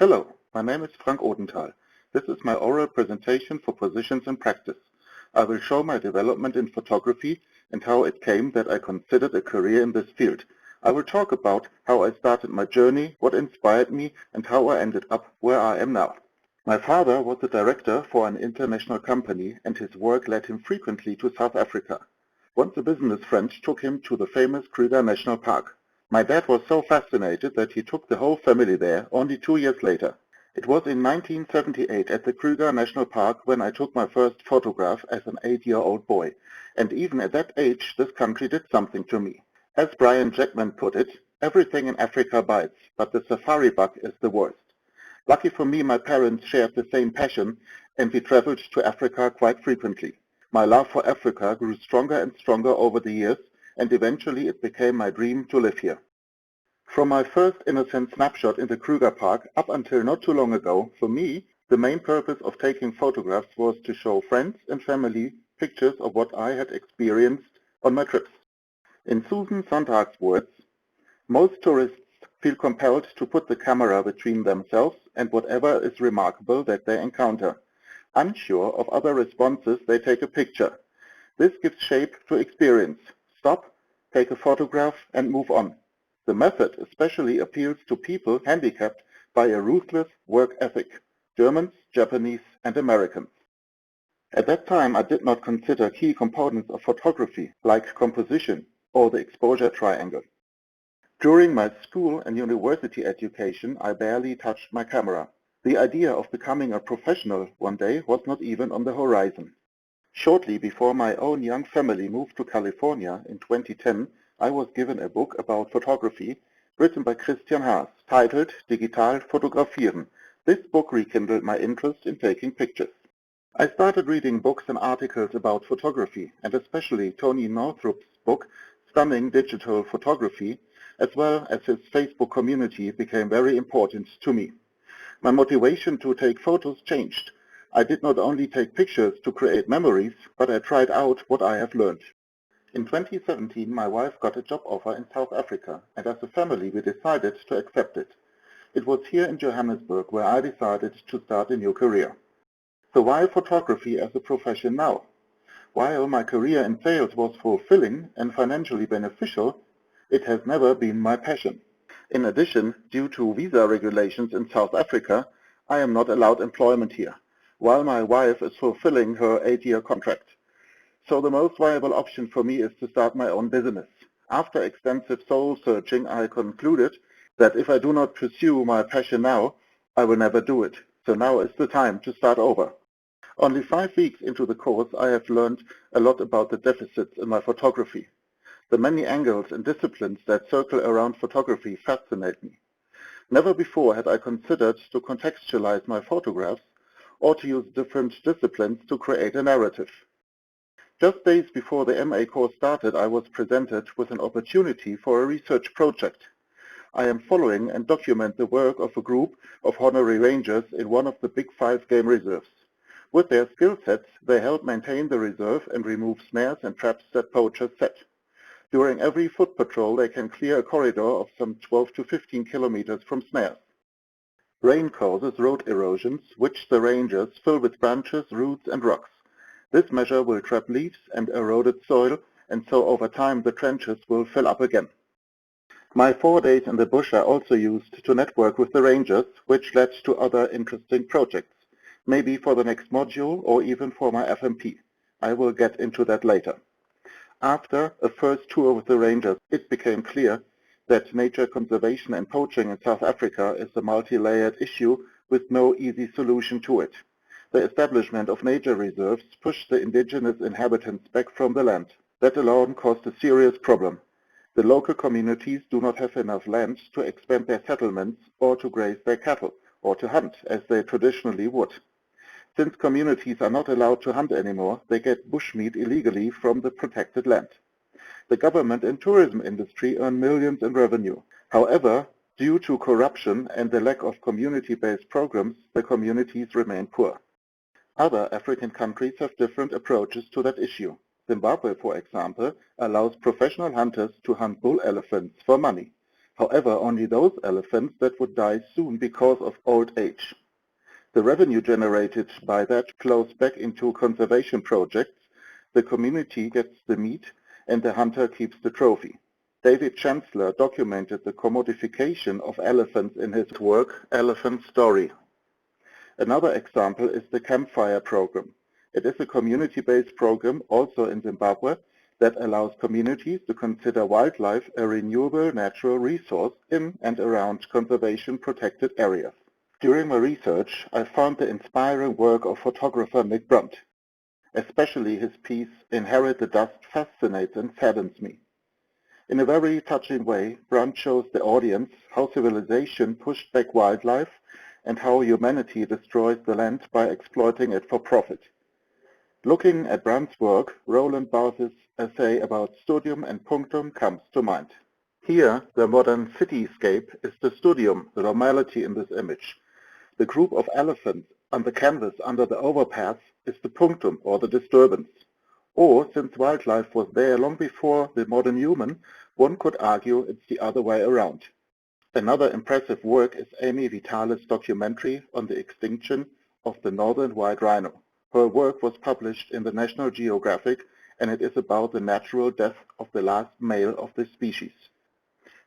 Hello, my name is Frank Odenthal. This is my oral presentation for Positions in Practice. I will show my development in photography and how it came that I considered a career in this field. I will talk about how I started my journey, what inspired me, and how I ended up where I am now. My father was a director for an international company, and his work led him frequently to South Africa. Once a business friend took him to the famous Kruger National Park. My dad was so fascinated that he took the whole family there only 2 years later. It was in 1978 at the Kruger National Park when I took my first photograph as an 8-year-old boy. And even at that age, this country did something to me. As Brian Jackman put it, everything in Africa bites, but the safari bug is the worst. Lucky for me, my parents shared the same passion, and we traveled to Africa quite frequently. My love for Africa grew stronger and stronger over the years, and eventually it became my dream to live here. From my first innocent snapshot in the Kruger Park up until not too long ago, for me, the main purpose of taking photographs was to show friends and family pictures of what I had experienced on my trips. In Susan Sontag's words, most tourists feel compelled to put the camera between themselves and whatever is remarkable that they encounter. Unsure of other responses, they take a picture. This gives shape to experience. Stop, take a photograph, and move on. The method especially appeals to people handicapped by a ruthless work ethic, Germans, Japanese, and Americans. At that time, I did not consider key components of photography, like composition or the exposure triangle. During my school and university education, I barely touched my camera. The idea of becoming a professional one day was not even on the horizon. Shortly before my own young family moved to California in 2010, I was given a book about photography written by Christian Haas, titled Digital Fotografieren. This book rekindled my interest in taking pictures. I started reading books and articles about photography, and especially Tony Northrup's book, Stunning Digital Photography, as well as his Facebook community became very important to me. My motivation to take photos changed. I did not only take pictures to create memories, but I tried out what I have learned. In 2017, my wife got a job offer in South Africa, and as a family we decided to accept it. It was here in Johannesburg where I decided to start a new career. So why photography as a profession now? While my career in sales was fulfilling and financially beneficial, it has never been my passion. In addition, due to visa regulations in South Africa, I am not allowed employment here, while my wife is fulfilling her 8-year contract. So the most viable option for me is to start my own business. After extensive soul searching, I concluded that if I do not pursue my passion now, I will never do it. So now is the time to start over. Only 5 weeks into the course, I have learned a lot about the deficits in my photography. The many angles and disciplines that circle around photography fascinate me. Never before had I considered to contextualize my photographs or to use different disciplines to create a narrative. Just days before the MA course started, I was presented with an opportunity for a research project. I am following and document the work of a group of honorary rangers in one of the big 5 game reserves. With their skill sets, they help maintain the reserve and remove snares and traps that poachers set. During every foot patrol, they can clear a corridor of some 12 to 15 kilometers from snares. Rain causes road erosions, which the rangers fill with branches, roots, and rocks. This measure will trap leaves and eroded soil, and so over time the trenches will fill up again. My 4 days in the bush I also used to network with the rangers, which led to other interesting projects, maybe for the next module or even for my FMP. I will get into that later. After a first tour with the rangers, it became clear that nature conservation and poaching in South Africa is a multi-layered issue with no easy solution to it. The establishment of nature reserves pushed the indigenous inhabitants back from the land. That alone caused a serious problem. The local communities do not have enough land to expand their settlements or to graze their cattle, or to hunt as they traditionally would. Since communities are not allowed to hunt anymore, they get bushmeat illegally from the protected land. The government and tourism industry earn millions in revenue. However, due to corruption and the lack of community-based programs, the communities remain poor. Other African countries have different approaches to that issue. Zimbabwe, for example, allows professional hunters to hunt bull elephants for money. However, only those elephants that would die soon because of old age. The revenue generated by that flows back into conservation projects, the community gets the meat, and the hunter keeps the trophy. David Chancellor documented the commodification of elephants in his work, Elephant Story. Another example is the Campfire Program. It is a community-based program, also in Zimbabwe, that allows communities to consider wildlife a renewable natural resource in and around conservation-protected areas. During my research, I found the inspiring work of photographer Nick Brunt. Especially his piece, Inherit the Dust, fascinates and saddens me. In a very touching way, Brunt shows the audience how civilization pushed back wildlife and how humanity destroys the land by exploiting it for profit. Looking at Brunt's work, Roland Barthes' essay about studium and punctum comes to mind. Here, the modern cityscape is the studium, the normality in this image. The group of elephants on the canvas under the overpass is the punctum, or the disturbance. Or, since wildlife was there long before the modern human, one could argue it's the other way around. Another impressive work is Amy Vitale's documentary on the extinction of the northern white rhino. Her work was published in the National Geographic, and it is about the natural death of the last male of this species.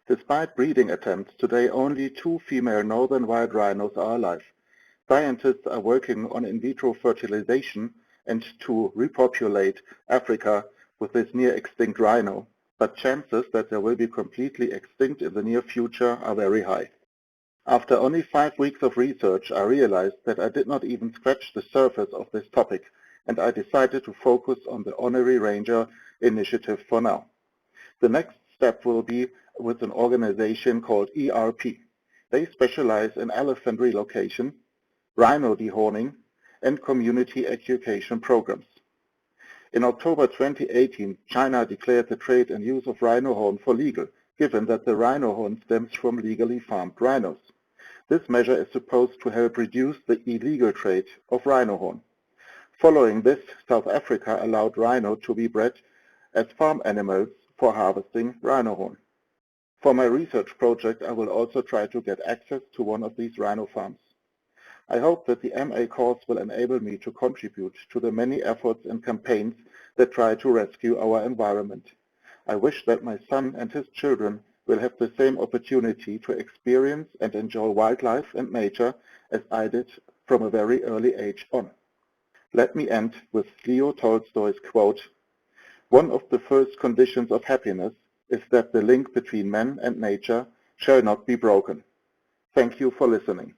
Despite breeding attempts, today only 2 female northern white rhinos are alive. Scientists are working on in vitro fertilization and to repopulate Africa with this near-extinct rhino, but chances that they will be completely extinct in the near future are very high. After only 5 weeks of research, I realized that I did not even scratch the surface of this topic, and I decided to focus on the Honorary Ranger initiative for now. The next step will be with an organization called ERP. They specialize in elephant relocation, rhino dehorning, and community education programs. In October 2018, China declared the trade and use of rhino horn for legal, given that the rhino horn stems from legally farmed rhinos. This measure is supposed to help reduce the illegal trade of rhino horn. Following this, South Africa allowed rhino to be bred as farm animals for harvesting rhino horn. For my research project, I will also try to get access to one of these rhino farms. I hope that the MA course will enable me to contribute to the many efforts and campaigns that try to rescue our environment. I wish that my son and his children will have the same opportunity to experience and enjoy wildlife and nature as I did from a very early age on. Let me end with Leo Tolstoy's quote, "One of the first conditions of happiness is that the link between man and nature shall not be broken." Thank you for listening.